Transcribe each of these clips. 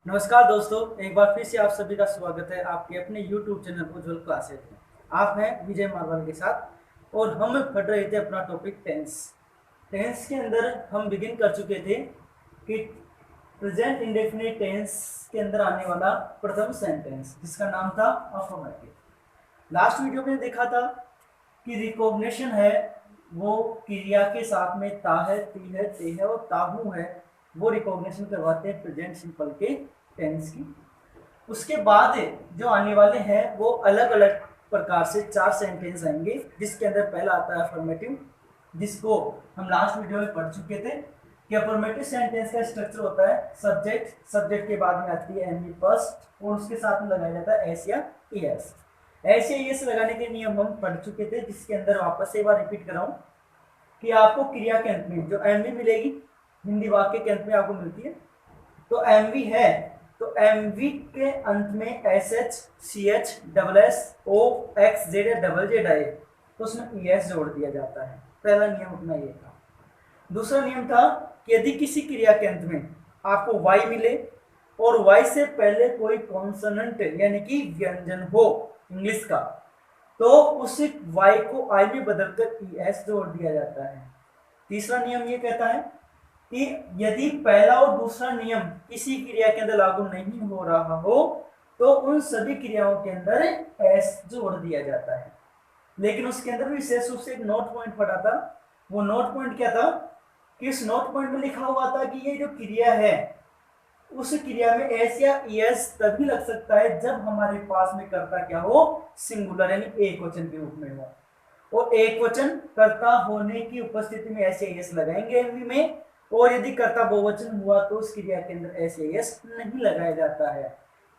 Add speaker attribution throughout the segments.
Speaker 1: नमस्कार दोस्तों, एक बार फिर से आप सभी का स्वागत है आपके अपने YouTube चैनल उज्जवल क्लासेज में। आप हैं विजय मारवाल के साथ और हम पढ़ रहे थे अपना टॉपिक टेंस। टेंस के अंदर हम बिगिन कर चुके थे कि प्रेजेंट इंडेफिनिट टेंस के अंदर आने वाला प्रथम सेंटेंस जिसका नाम था अफर्मेटिव। लास्ट वीडियो में देखा था कि रिकॉग्निशन है वो क्रिया के साथ में ता है, ती है, ते है और ताहू है, वो रिकॉग्निशन करवाते हैं प्रेजेंट सिंपल के टेंस की। उसके बाद जो आने वाले हैं वो अलग अलग प्रकार से 4 सेंटेंस आएंगे, जिसके अंदर पहला आता है अफर्मेटिव, जिसको हम लास्ट वीडियो में पढ़ चुके थे कि अफर्मेटिव सेंटेंस का स्ट्रक्चर होता है सब्जेक्ट, सब्जेक्ट के बाद में आती है एनवी फर्स्ट और उसके साथ में लगाया जाता है एस या एस। ऐसे एस लगाने के नियम हम पढ़ चुके थे, जिसके अंदर वापस से एक बार रिपीट कराऊं कि आपको क्रिया के अंत में जो एमवी मिलेगी, हिंदी वाक्य के अंत में आपको मिलती है, तो एमवी है तो एमवी के अंत में S H C H double S O X Z या डबल जेड आए तो उसमें ई एस जोड़ दिया जाता है। पहला नियम अपना ये था। दूसरा नियम था कि यदि किसी क्रिया के अंत में आपको वाई मिले और वाई से पहले कोई कॉन्सोनेंट यानी कि व्यंजन हो इंग्लिश का, तो उस वाई को आई में बदलकर ई एस जोड़ दिया जाता है। तीसरा नियम ये कहता है कि यदि पहला और दूसरा नियम किसी क्रिया के अंदर लागू नहीं हो रहा हो तो उन सभी क्रियाओं के अंदर एस जोड़ दिया जाता है। लेकिन उसके अंदर भी विशेष रूप से एक नोट पॉइंट पड़ा था। वो नोट पॉइंट क्या था कि इस नोट पॉइंट में लिखा हुआ था कि ये जो क्रिया है उस क्रिया में एस या एस तभी लग सकता है जब हमारे पास में कर्ता क्या हो, सिंगुलर यानी एक वचन के रूप में हो। और एक वचन कर्ता होने की उपस्थिति में एस या एस लगाएंगे एमवी में, और यदि कर्ता बहुवचन हुआ तो उस क्रिया के अंदर एस या एस नहीं लगाया जाता है।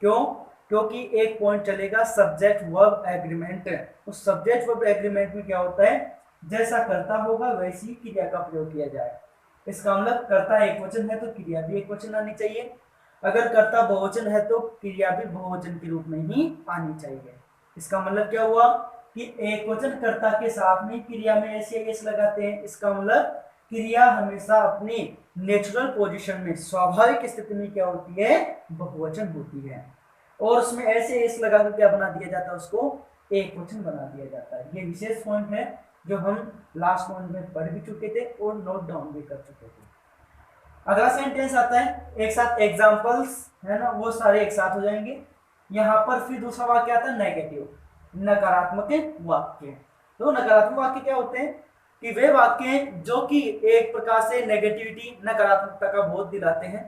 Speaker 1: क्यों? क्योंकि एक पॉइंट चलेगा सब्जेक्ट वर्ब एग्रीमेंट। उस सब्जेक्ट वर्ब एग्रीमेंट में क्या होता है, जैसा कर्ता होगा वैसी क्रिया का प्रयोग किया जाए। इसका मतलब कर्ता एक वचन है तो क्रिया भी एक वचन आनी चाहिए, अगर कर्ता बहुवचन है तो क्रिया भी बहुवचन के रूप में ही आनी चाहिए। इसका मतलब क्या हुआ कि एक वचन कर्ता के साथ में क्रिया में एस या एस लगाते हैं। इसका मतलब क्रिया हमेशा अपनी नेचुरल पोजीशन में, स्वाभाविक स्थिति में क्या होती है, बहुवचन होती है, और उसमें ऐसे एस लगाकर क्या बना दिया जाता है, उसको एक वचन बना दिया जाता है। ये विशेष पॉइंट है जो हम लास्ट पॉइंट में पढ़ भी चुके थे और नोट डाउन भी कर चुके थे। अगला सेंटेंस आता है एक साथ एग्जांपल्स है ना, वो सारे एक साथ हो जाएंगे। यहाँ पर फिर दूसरा वाक्य आता है नेगेटिव, नकारात्मक वाक्य। तो नकारात्मक वाक्य क्या होते हैं कि वे वाक्य जो कि एक प्रकार से नेगेटिविटी, नकारात्मकता का बोध दिलाते हैं,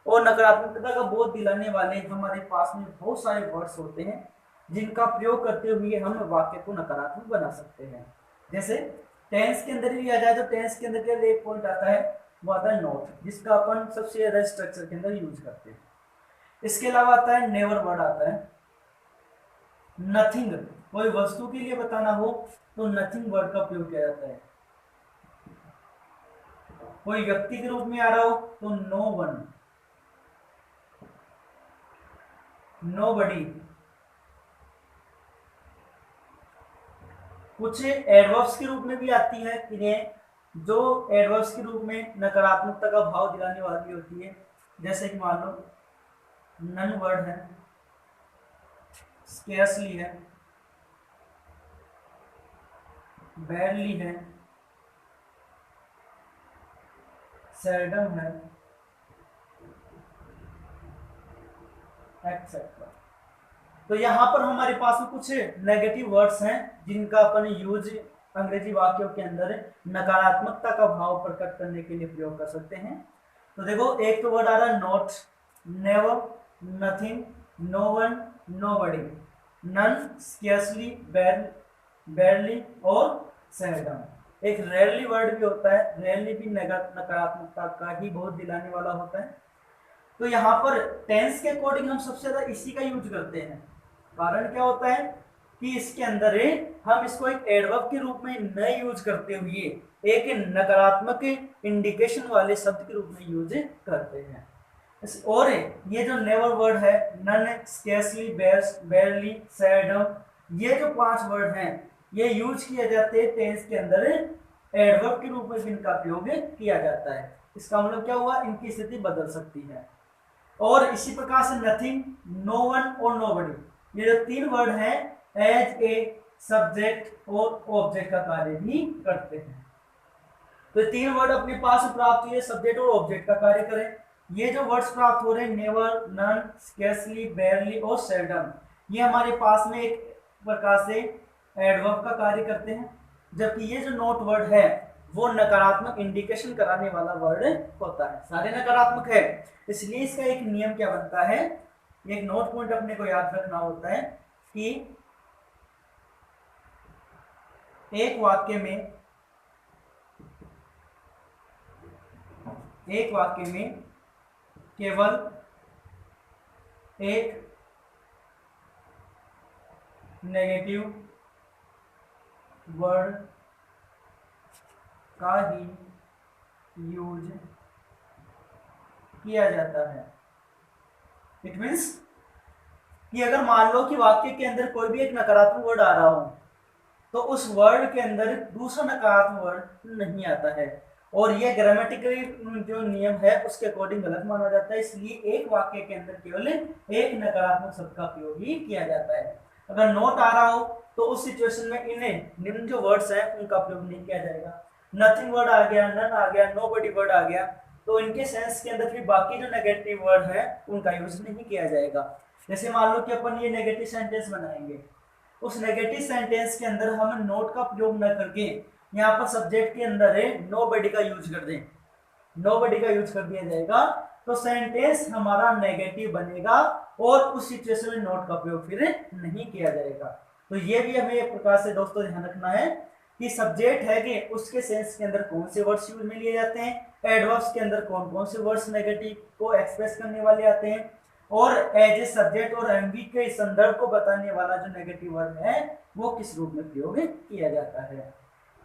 Speaker 1: और नकारात्मकता का बोध दिलाने वाले हमारे पास में बहुत सारे वर्ड्स होते हैं जिनका प्रयोग करते हुए हम वाक्य को नकारात्मक बना सकते हैं। जैसे टेंस के अंदर भी आ जाए तो टेंस के अंदर केवल एक पॉइंट आता है, वो आता है नॉट, जिसका अपन सबसे ज्यादा स्ट्रक्चर के अंदर यूज करते हैं। इसके अलावा आता है नेवर वर्ड आता है। नथिंग, कोई वस्तु के लिए बताना हो तो नथिंग वर्ड का प्रयोग किया जाता है। कोई व्यक्ति के रूप में आ रहा हो तो नो वन, नोबडी। कुछ एडवर्ब्स के रूप में भी आती है क्रियाएं जो एडवर्ब्स के रूप में नकारात्मकता का भाव दिलाने वाली होती है। जैसे कि मान लो नन वर्ड है, स्केर्सली है, बैडली है, सेल्डम है, एक्सेट्रा। तो यहाँ पर हमारे पास में कुछ नेगेटिव वर्ड्स हैं जिनका अपन यूज अंग्रेजी वाक्यों के अंदर नकारात्मकता का भाव प्रकट करने के लिए प्रयोग कर सकते हैं। तो देखो एक तो वर्ड आ रहा है not, never, nothing, no one, nobody, none, scarcely, barely और सेल्डम। एक रेयरली वर्ड भी होता है, रेयरली भी नकारात्मकता का ही बहुत दिलाने वाला होता है। तो यहाँ पर टेंस के अकॉर्डिंग हम सबसे ज्यादा इसी का यूज करते हैं। कारण क्या होता है कि इसके अंदर हम इसको एक एडवर्ब के रूप में न यूज करते हुए एक नकारात्मक इंडिकेशन वाले शब्द के रूप में यूज करते हैं। और ये जो नेवर वर्ड है, नन, स्केर्सली, बैरली, सेल्डम, ये जो 5 वर्ड हैं ये यूज किए जाते हैं टेंस के अंदर एडवर्ब के रूप में इनका प्रयोग किया जाता है। इसका मतलब क्या हुआ, इनकी स्थिति बदल सकती है। और इसी प्रकार से नथिंग, नो वन और नोबडी, ये जो तीन वर्ड हैं एज ए सब्जेक्ट और ऑब्जेक्ट का कार्य भी करते हैं। तो तीन वर्ड अपने पास प्राप्त हुए, सब्जेक्ट और ऑब्जेक्ट का कार्य करें। ये जो वर्ड्स प्राप्त हो रहे हैं नेवर, नन, स्केर्सली, बेयरली और सेल्डम, ये हमारे पास में एक प्रकार से एडवर्ब का कार्य करते हैं। जबकि ये जो नोट वर्ड है वो नकारात्मक इंडिकेशन कराने वाला वर्ड होता है, सारे नकारात्मक है। इसलिए इसका एक नियम क्या बनता है, एक नोट पॉइंट अपने को याद रखना होता है कि एक वाक्य में केवल एक नेगेटिव वर्ड का ही यूज किया जाता है। इट मीन्स कि अगर मान लो कि वाक्य के अंदर कोई भी एक नकारात्मक वर्ड आ रहा हो तो उस वर्ड के अंदर दूसरा नकारात्मक वर्ड नहीं आता है, और यह ग्रामेटिकली जो नियम है उसके अकॉर्डिंग गलत माना जाता है। इसलिए एक वाक्य के अंदर केवल एक नकारात्मक शब्द का प्रयोग ही किया जाता है। अगर नोट आ रहा हो तो उस सिचुएशन में इन्हें निम्न जो वर्ड्स हैं उनका प्रयोग नहीं किया जाएगा। नथिंग वर्ड आ गया, नन आ गया, नोबडी वर्ड आ गया, तो इनके सेंस के अंदर फिर बाकी जो नेगेटिव वर्ड है उनका यूज नहीं किया जाएगा। जैसे मान लो कि अपन ये नेगेटिव सेंटेंस बनाएंगे, उस नेगेटिव सेंटेंस के अंदर हम नोट का प्रयोग न करके यहाँ पर सब्जेक्ट के अंदर है नोबडी का यूज कर दें, नोबडी का यूज कर दिया जाएगा, तो सेंटेंस हमारा नेगेटिव बनेगा और उस सिचुएशन में नोट का प्रयोग फिर नहीं किया जाएगा। तो ये भी हमें एक प्रकार से दोस्तों ध्यान रखना है कि सब्जेक्ट है कि उसके सेंस के अंदर कौन से वर्ड्स यूज में लिए जाते हैं, एडवर्ब्स के अंदर कौन कौन से वर्ड्स नेगेटिव को एक्सप्रेस करने वाले आते हैं, और एज ए सब्जेक्ट और एमवी के संदर्भ को बताने वाला जो नेगेटिव वर्ड है वो किस रूप में प्रयोग किया जाता है।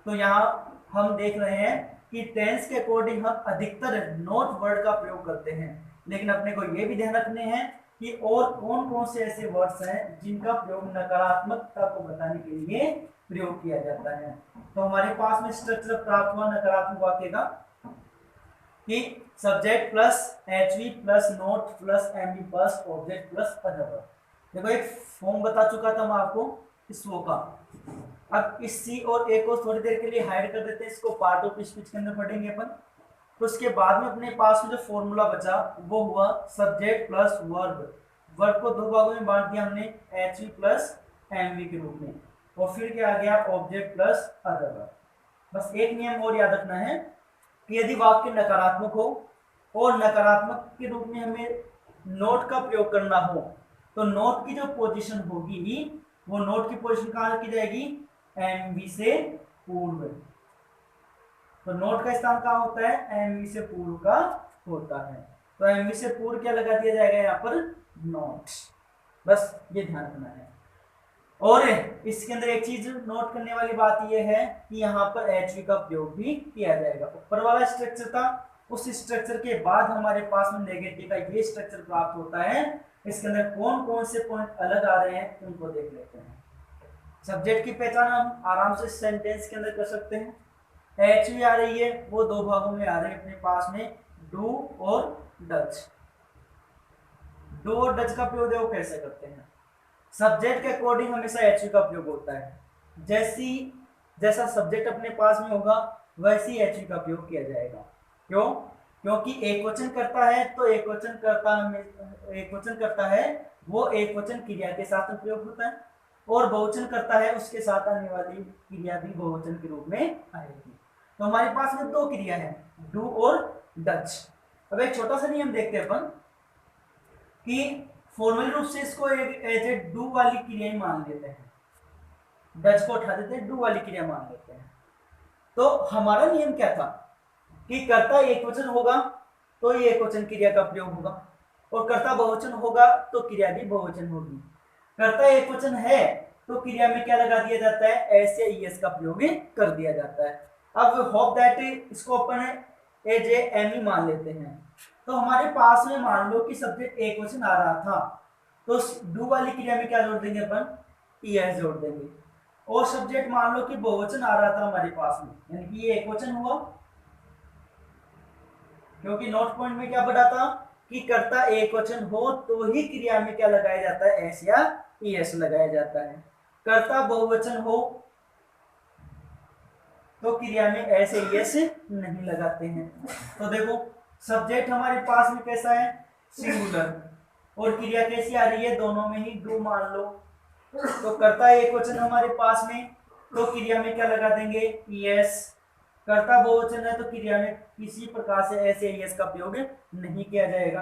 Speaker 1: तो यहाँ हम देख रहे हैं कि टेंस के अकॉर्डिंग हम अधिकतर नोट वर्ड का प्रयोग करते हैं, लेकिन अपने को ये भी ध्यान रखने हैं कि और कौन कौन से ऐसे वर्ड्स हैं जिनका प्रयोग नकारात्मकता को बताने के लिए प्रयोग किया जाता है। तो हमारे पास में स्ट्रक्चर प्राप्त हुआ नकारात्मक वाक्य का कि subject plus HV plus not plus MV plus object plus other. देखो एक फॉर्म बता चुका था मैं आपको इस वो का। अब इस सी और ए को थोड़ी देर के लिए हाइड कर देते हैं, इसको पार्ट ऑफ स्पीच के अंदर पढ़ेंगे अपन। तो उसके बाद में अपने पास में जो फॉर्मूला बचा वो हुआ सब्जेक्ट प्लस वर्ब। वर्ब को दो भागों में बांट दिया हमने, एचवी प्लस एमवी के रूप में, और फिर क्या आ गया ऑब्जेक्ट प्लस अदर। बस एक नियम और याद रखना है कि यदि वाक्य नकारात्मक हो और नकारात्मक के रूप में हमें नोट का प्रयोग करना हो तो नोट की जो पोजीशन होगी वो नोट की पोजीशन कहाँ की जाएगी, एमवी से पूर्व। तो नोट का स्थान कहाँ होता है, एमवी से पूर्व का होता है। तो एमवी से पूर्व क्या लगा दिया जाएगा यहाँ पर, नोट। बस ये ध्यान रखना है। और इसके अंदर एक चीज नोट करने वाली बात यह है कि यहाँ पर एचवी का प्रयोग भी किया जाएगा। ऊपर वाला स्ट्रक्चर था, उस स्ट्रक्चर के बाद हमारे पास में नेगेटिव का ये स्ट्रक्चर प्राप्त होता है। इसके अंदर कौन कौन से पॉइंट अलग आ रहे हैं उनको देख लेते हैं। सब्जेक्ट की पहचान हम आराम से सेंटेंस के अंदर कर सकते हैं। एचवी आ रही है, वो दो भागों में आ रहे हैं अपने पास में, डू और डच। डू और डच का प्रयोग देखो कैसे करते हैं। सब्जेक्ट के अकॉर्डिंग हमेशा एचवी का प्रयोग होता है। जैसा सब्जेक्ट अपने पास में होगा वैसी एचवी का प्रयोग किया जाएगा। क्यों? क्योंकि एक वचन करता है तो एक वचन करता है वो एक वचन क्रिया के साथ प्रयोग होता है, और बहुवचन करता है उसके साथ आने वाली क्रिया भी बहुवचन के रूप में आएगी। तो हमारे पास में दो क्रिया है, डू और डच। अब एक छोटा सा नियम देखते हैं अपन कि फॉर्मल रूप से इसको एक एज ए डू वाली क्रिया ही मान लेते हैं, डच को उठा देते हैं, डू वाली क्रिया मान लेते हैं। तो हमारा नियम क्या था कि कर्ता एक वचन होगा तो ये एक वचन क्रिया का प्रयोग होगा, और कर्ता बहुवचन होगा तो क्रिया भी बहुवचन होगी। कर्ता एक वचन है तो क्रिया में क्या लगा दिया जाता है, एस या ईएस का प्रयोग कर दिया जाता है। अब होप दैट इसको अपन एज ए एम मान लेते हैं। तो हमारे पास में मान लो कि सब्जेक्ट एक वचन आ रहा था तो डू वाली क्रिया में क्या जोड़ देंगे अपन, ईएस जोड़ देंगे। और सब्जेक्ट मान लो कि बहुवचन आ रहा था हमारे पास में, यानी कि ये एक वचन हुआ, क्योंकि नोट पॉइंट में क्या पढ़ा था, कि कर्ता एक वचन हो तो ही क्रिया में क्या लगाया जाता है, एस या ईएस लगाया जाता है। कर्ता बहुवचन हो तो क्रिया में एस या ईएस नहीं लगाते हैं। तो देखो सब्जेक्ट हमारे पास में कैसा है, सिंगुलर, और क्रिया कैसी आ रही है, दोनों में ही डू मान लो। तो कर्ता एक वचन हमारे पास में तो क्रिया में क्या लगा देंगे, ईएस। कर्ता बहुवचन है तो क्रिया में किसी प्रकार से एस या ईएस का प्रयोग नहीं किया जाएगा।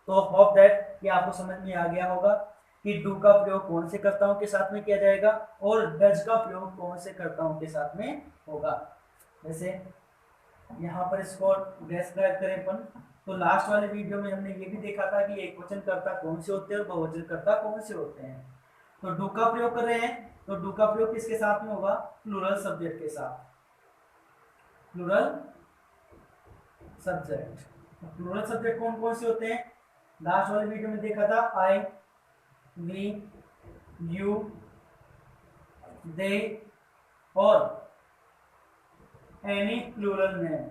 Speaker 1: तो होप दैट ये आपको समझ में आ गया होगा कि डू का प्रयोग कौन से कर्ताओं के साथ में किया जाएगा और डज का प्रयोग कौन से कर्ताओं के साथ में होगा। जैसे यहाँ पर इसको डिस्क्राइब करें अपन, तो लास्ट वाले वीडियो में हमने ये भी देखा था कि एक वचन कर्ता कौन से होते हैं और बहुवचन कर्ता कौन से होते हैं। तो डू का प्रयोग कर रहे हैं तो डू का प्रयोग किसके साथ में होगा, प्लूरल सब्जेक्ट के साथ, प्लूरल सब्जेक्ट। प्लूरल सब्जेक्ट कौन कौन से होते हैं, लास्ट वाले वीडियो में देखा था, आई, वी, यू, दे और any plural name,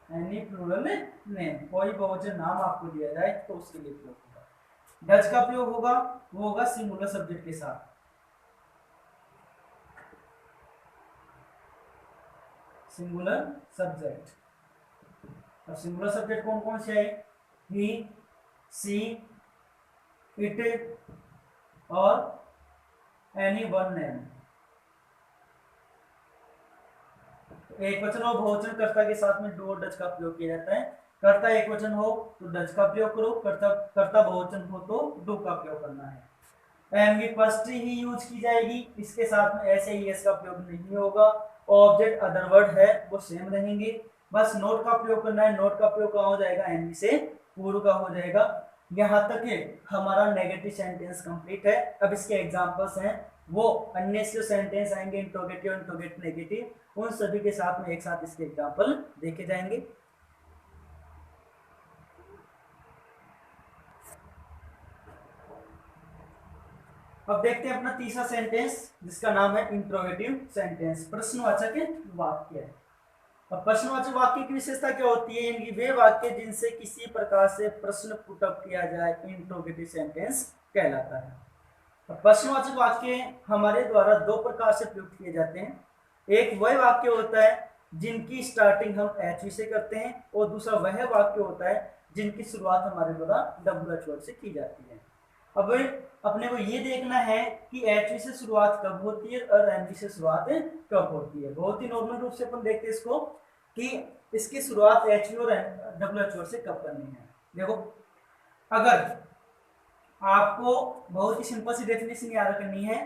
Speaker 1: any plural name, कोई बहुवचन नाम आपको दिया जाए तो उसके लिए प्रयोग होगा। डज का प्रयोग होगा वो होगा सिंगुलर सब्जेक्ट के साथ, सिंगुलर सब्जेक्ट। अब सिंगुलर सब्जेक्ट कौन कौन से है, ही, सी, इट और एनी वन नेम। एक वचन और बहुवचन कर्ता के साथ में डू और डज का प्रयोग किया जाता है। कर्ता एक वचन हो तो डज का प्रयोग करो, कर्ता बहुवचन हो तो डू का प्रयोग करना है। एम विपस्त्री ही यूज की जाएगी, इसके साथ में एस या ईएस का प्रयोग नहीं होगा। ऑब्जेक्ट अदर वर्ड है वो सेम रहेंगे, बस नोट का प्रयोग करना है। नोट का प्रयोग कहाँ हो जाएगा, एनवी से पूर्व का हो जाएगा। यहाँ तक हमारा नेगेटिव सेंटेंस कंप्लीट है। अब इसके एग्जांपल्स हैं वो अन्य से सेंटेंस आएंगे, इंट्रोगेटिव, इंट्रोगेटिव नेगेटिव, उन सभी के साथ में एक साथ इसके एग्जांपल देखे जाएंगे। अब देखते हैं अपना तीसरा सेंटेंस जिसका नाम है इंट्रोगेटिव सेंटेंस, प्रश्नवाचक वाक्य। अब प्रश्नवाचक वाक्य की विशेषता क्या होती है, यानी वे वाक्य जिनसे किसी प्रकार से प्रश्न पुटअप किया जाए इंट्रोगेटिव सेंटेंस कहलाता है। प्रश्नवाचक वाक्य हमारे द्वारा दो प्रकार से प्रयुक्त किए जाते हैं। एक वह वाक्य होता है जिनकी स्टार्टिंग हम एच से करते हैं और दूसरा वह वाक्य होता है जिनकी शुरुआत हमारे द्वारा WH वर्ड से की जाती है। अब अपने को ये देखना है कि एच से शुरुआत कब होती है और एनवी से शुरुआत कब होती है। बहुत ही नॉर्मल रूप से अपन देखते हैं इसको कि इसकी शुरुआत एच और WH वर्ड से कब करनी है। देखो अगर आपको बहुत ही सिंपल सी डेफिनेशन याद करनी है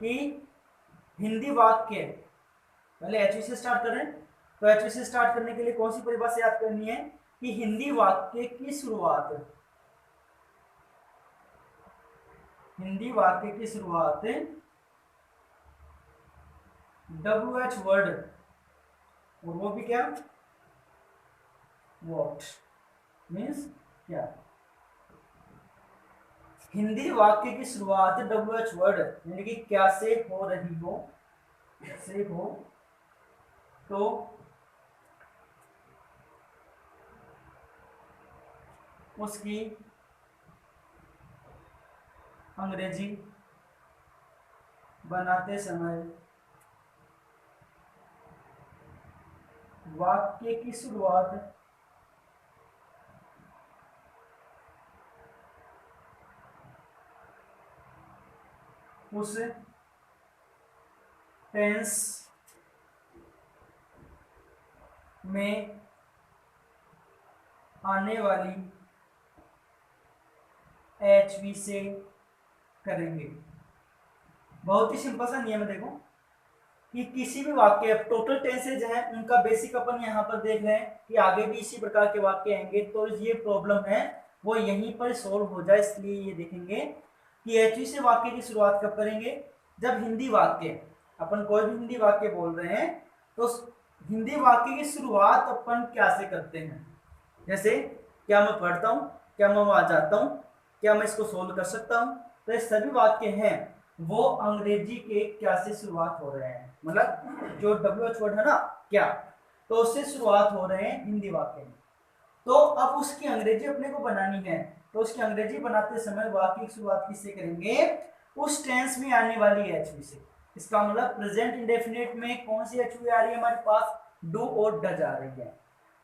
Speaker 1: कि हिंदी वाक्य, पहले एच से स्टार्ट करें तो एच से स्टार्ट करने के लिए कौन सी परिभाषा याद करनी है कि हिंदी वाक्य की शुरुआत, हिंदी वाक्य की शुरुआत WH वर्ड, और वो भी क्या, व्हाट मीन्स क्या। हिंदी वाक्य की शुरुआत WH वर्ड यानी कि क्या से हो रही हो, से हो तो उसकी अंग्रेजी बनाते समय वाक्य की शुरुआत उस टेंस में आने वाली HV से करेंगे। बहुत ही सिंपल सा नियम है। देखो कि किसी भी वाक्य, टोटल टेंसेज हैं उनका बेसिक अपन यहाँ पर देख रहे हैं कि आगे भी इसी प्रकार के वाक्य आएंगे, तो ये प्रॉब्लम है वो यहीं पर सॉल्व हो जाए। इसलिए ये देखेंगे कि HV से वाक्य की शुरुआत कब करेंगे, जब हिंदी वाक्य, अपन कोई भी हिंदी वाक्य बोल रहे हैं तो हिंदी वाक्य की शुरुआत अपन क्या से करते हैं। जैसे क्या मैं पढ़ता हूँ, क्या मैं वहां जाता हूँ, क्या मैं इसको सोल्व कर सकता हूँ, तो ये सभी वाक्य हैं वो अंग्रेजी के क्या से शुरुआत हो रहे हैं। मतलब जो WH वर्ड है ना क्या, तो उससे शुरुआत हो रहे हैं हिंदी वाक्य। तो अब उसकी अंग्रेजी अपने को बनानी है, तो उसकी अंग्रेजी बनाते समय वाक्य की शुरुआत किससे करेंगे, उस टेंस में आने वाली एचवी से। इसका मतलब प्रेजेंट इंडेफिनिट में कौन सी एचवी आ रही है हमारे पास, डू और डज आ रही है।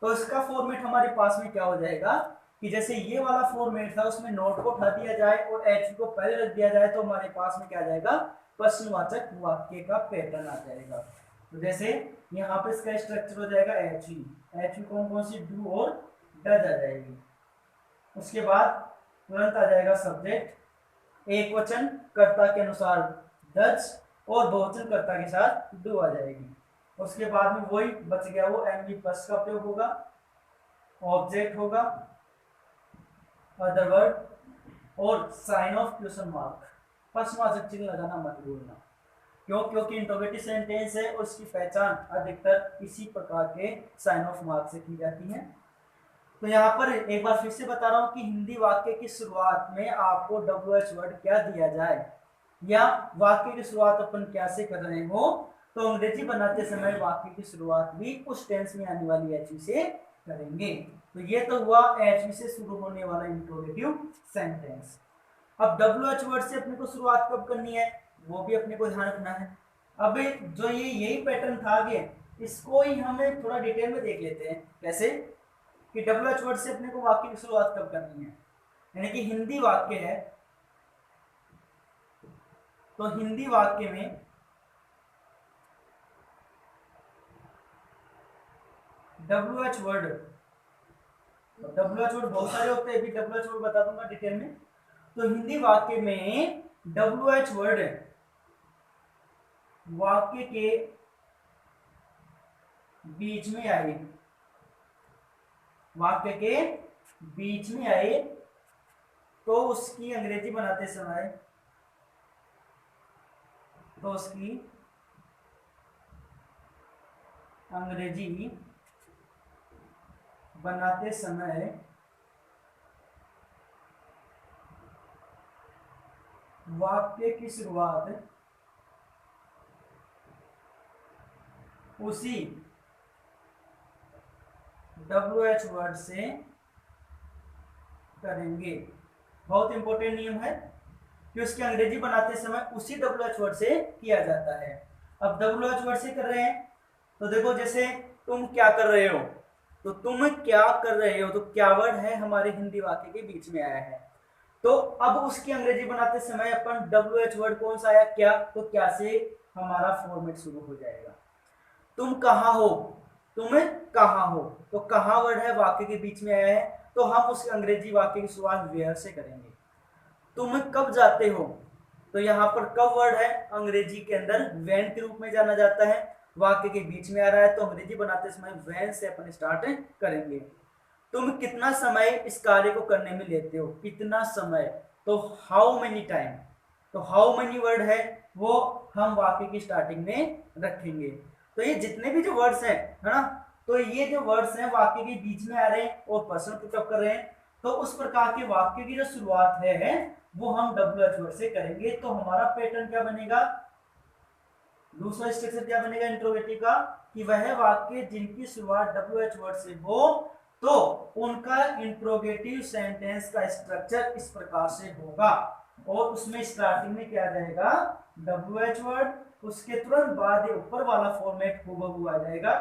Speaker 1: तो इसका फॉर्मेट हमारे पास में क्या हो जाएगा कि जैसे ये वाला फॉर्मेट था उसमें नोट को उठा दिया जाए और एच को पहले रख दिया जाए, तो हमारे पास में क्या आ जाएगा, प्रश्नवाचक वाक्य का पैटर्न आ जाएगा। तो जैसे यहाँ पे इसका स्ट्रक्चर हो जाएगा एच ही कौन कौन सी, डू और डज आ जाएगी। उसके बाद तुरंत आ जाएगा सब्जेक्ट, एक वचन कर्ता के अनुसार डज और बहुवचन कर्ता के साथ डू आ जाएगी। उसके बाद में वही बच गया वो एनवी प्लस का प्रयोग होगा, ऑब्जेक्ट होगा, अदर वर्ड और साइन ऑफ क्वेश्चन मार्क। प्रश्नवाचक चिन्ह लगाना मत भूलना, क्यों, क्योंकि इंटरोगेटिव सेंटेंस है और उसकी पहचान अधिकतर इसी प्रकार के साइन ऑफ मार्क से की जाती है। तो यहाँ पर एक बार फिर से बता रहा हूँ कि हिंदी वाक्य की शुरुआत में आपको WH वर्ड क्या दिया जाए या वाक्य की शुरुआत अपन कैसे कर रहे हो, तो अंग्रेजी बनाते समय वाक्य की शुरुआत भी उस टेंस में आने वाली एचवी से करेंगे। तो ये तो हुआ एचवी से शुरू होने वाला इंट्रोगेटिव सेंटेंस। अब WH वर्ड से अपने को शुरुआत कब करनी है वो भी अपने को ध्यान रखना है। अब जो ये यही पैटर्न था आगे, इसको ही हमें थोड़ा डिटेल में देख लेते हैं। कैसे कि WH वर्ड से अपने को वाक्य की शुरुआत कब करनी है, यानी कि हिंदी वाक्य है तो हिंदी वाक्य में WH वर्ड, WH वर्ड बहुत सारे होते हैं, अभी WH वर्ड बता दूंगा डिटेल में। तो हिंदी वाक्य में WH वर्ड वाक्य के बीच में आए, वाक्य के बीच में आए तो उसकी अंग्रेजी बनाते समय, तो उसकी अंग्रेजी बनाते समय वाक्य की शुरुआत उसी WH वर्ड से करेंगे। बहुत इंपॉर्टेंट नियम है कि उसकी अंग्रेजी बनाते समय उसी WH वर्ड से किया जाता है। अब WH वर्ड से कर रहे हैं तो देखो, जैसे तुम क्या कर रहे हो, तो तुम क्या कर रहे हो, तो क्या वर्ड है हमारे हिंदी वाक्य के बीच में आया है। तो अब उसकी अंग्रेजी बनाते समय अपन WH वर्ड कौन सा आया, क्या, तो क्या से हमारा फॉर्मेट शुरू हो जाएगा। तुम कहाँ हो, तुम कहाँ हो, तो कहाँ वर्ड है वाक्य के बीच में आया है, तो हम उस अंग्रेजी वाक्य की शुरुआत वेयर से करेंगे। तुम कब जाते हो, तो यहाँ पर कब वर्ड है अंग्रेजी के अंदर व्हेन के रूप में जाना जाता है, वाक्य के बीच में आ रहा है तो अंग्रेजी बनाते समय व्हेन से अपन स्टार्ट करेंगे। तुम कितना समय इस कार्य को करने में लेते हो, कितना समय, तो हाउ मेनी टाइम, तो हाउ मेनी वर्ड है वो हम वाक्य की स्टार्टिंग में रखेंगे। तो ये जितने भी जो वर्ड्स हैं, है ना, तो ये जो वर्ड्स हैं वाक्य के बीच में आ रहे हैं और प्रश्न पुटअप कर रहे हैं, तो उस प्रकार के वाक्य की जो शुरुआत है वो हम WH वर्ड से करेंगे। तो हमारा पैटर्न क्या बनेगा, दूसरा स्ट्रक्चर क्या बनेगा इंट्रोगेटिव का, कि वह वाक्य जिनकी शुरुआत WH वर्ड से हो तो उनका इंट्रोगेटिव सेंटेंस का स्ट्रक्चर इस प्रकार से होगा, और उसमें स्टार्टिंग में क्या जाएगा WH वर्ड, उसके तुरंत बाद ये ऊपर वाला फॉर्मेट हूबहू आ जाएगा।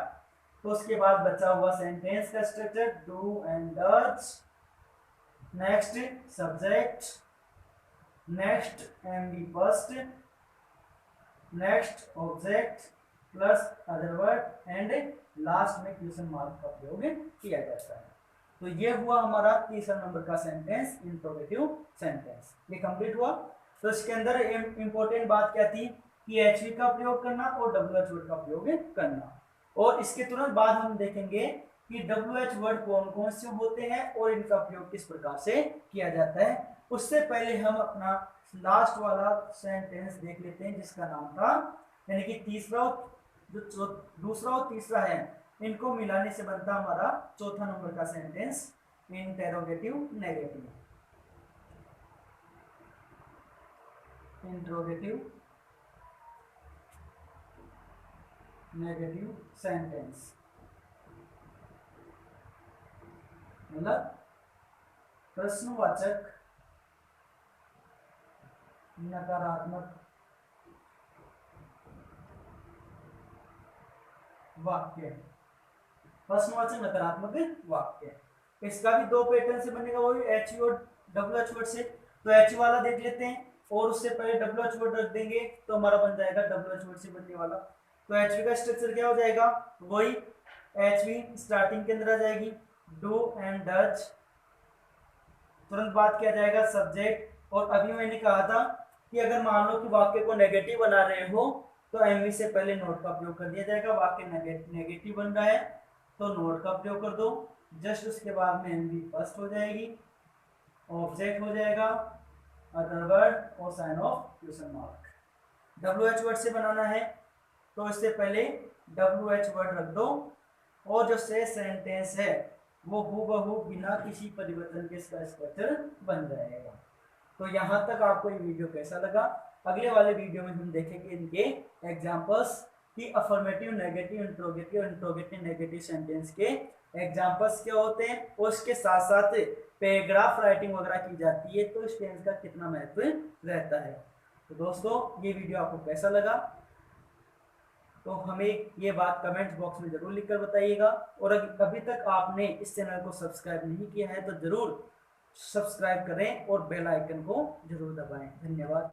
Speaker 1: तो उसके बाद बचा हुआ सेंटेंस का structure do and does, next subject, next MV first, next object plus other word and last में क्वेश्चन मार्क का प्रयोग किया जाता है। तो ये हुआ हमारा तीसरा नंबर का सेंटेंस, इंट्रोगेटिव सेंटेंस। ये कंप्लीट हुआ। तो इसके अंदर इंपॉर्टेंट बात क्या थी कि एचवी का प्रयोग करना और WH वर्ड का प्रयोग करना, और इसके तुरंत बाद हम देखेंगे कि WH वर्ड कौन कौन से होते हैं और इनका प्रयोग किस प्रकार से किया जाता है। उससे पहले हम अपना लास्ट वाला सेंटेंस देख लेते हैं जिसका नाम था, यानी कि तीसरा जो दूसरा और तीसरा है इनको मिलाने से बनता हमारा चौथा नंबर का sentence, interrogative negative, interrogative negative sentence. मतलब प्रश्नवाचक नकारात्मक वाक्य, प्रश्नवाचक नकारात्मक वाक्य। इसका भी दो पैटर्न से बनेगा, वो भी H word W H word से। तो एच वाला देख लेते हैं और उससे पहले डब्ल्यू एच वर्ड रख देंगे तो हमारा बन जाएगा डब्ल्यू एच वर्ड से बनने वाला। तो एच वी का स्ट्रक्चर क्या हो जाएगा, वही एच वी स्टार्टिंग के अंदर आ जाएगी, डू एंड डज, तुरंत बात किया जाएगा सब्जेक्ट। और अभी मैंने कहा था कि अगर मान लो कि वाक्य को नेगेटिव बना रहे हो तो एमवी से पहले नोट का प्रयोग कर दिया जाएगा। वाक्य नेगेटिव बन रहा है तो नोट का प्रयोग कर दो, जस्ट उसके बाद में एमवी फर्स्ट हो जाएगी, ऑब्जेक्ट हो जाएगा, अदर वर्ड और sign of question mark. W H word से बनाना है तो इससे पहले डब्ल्यू एच वर्ड रख दो और जो से सेंटेंस है वो हूबहू बिना किसी परिवर्तन के इसका स्ट्रक्चर बन जाएगा। तो यहाँ तक आपको ये वीडियो कैसा लगा, अगले वाले वीडियो में हम देखेंगे इनके एग्जांपल्स कि affirmative negative interrogative interrogative negative sentence के एग्जांपल्स क्या होते हैं और उसके साथ साथ पैराग्राफ राइटिंग वगैरह की जाती है तो इस टेंस का कितना महत्व रहता है। तो दोस्तों ये वीडियो आपको कैसा लगा तो हमें ये बात कमेंट बॉक्स में जरूर लिखकर बताइएगा। और अभी तक आपने इस चैनल को सब्सक्राइब नहीं किया है तो जरूर सब्सक्राइब करें और बेल आइकन को जरूर दबाएं। धन्यवाद।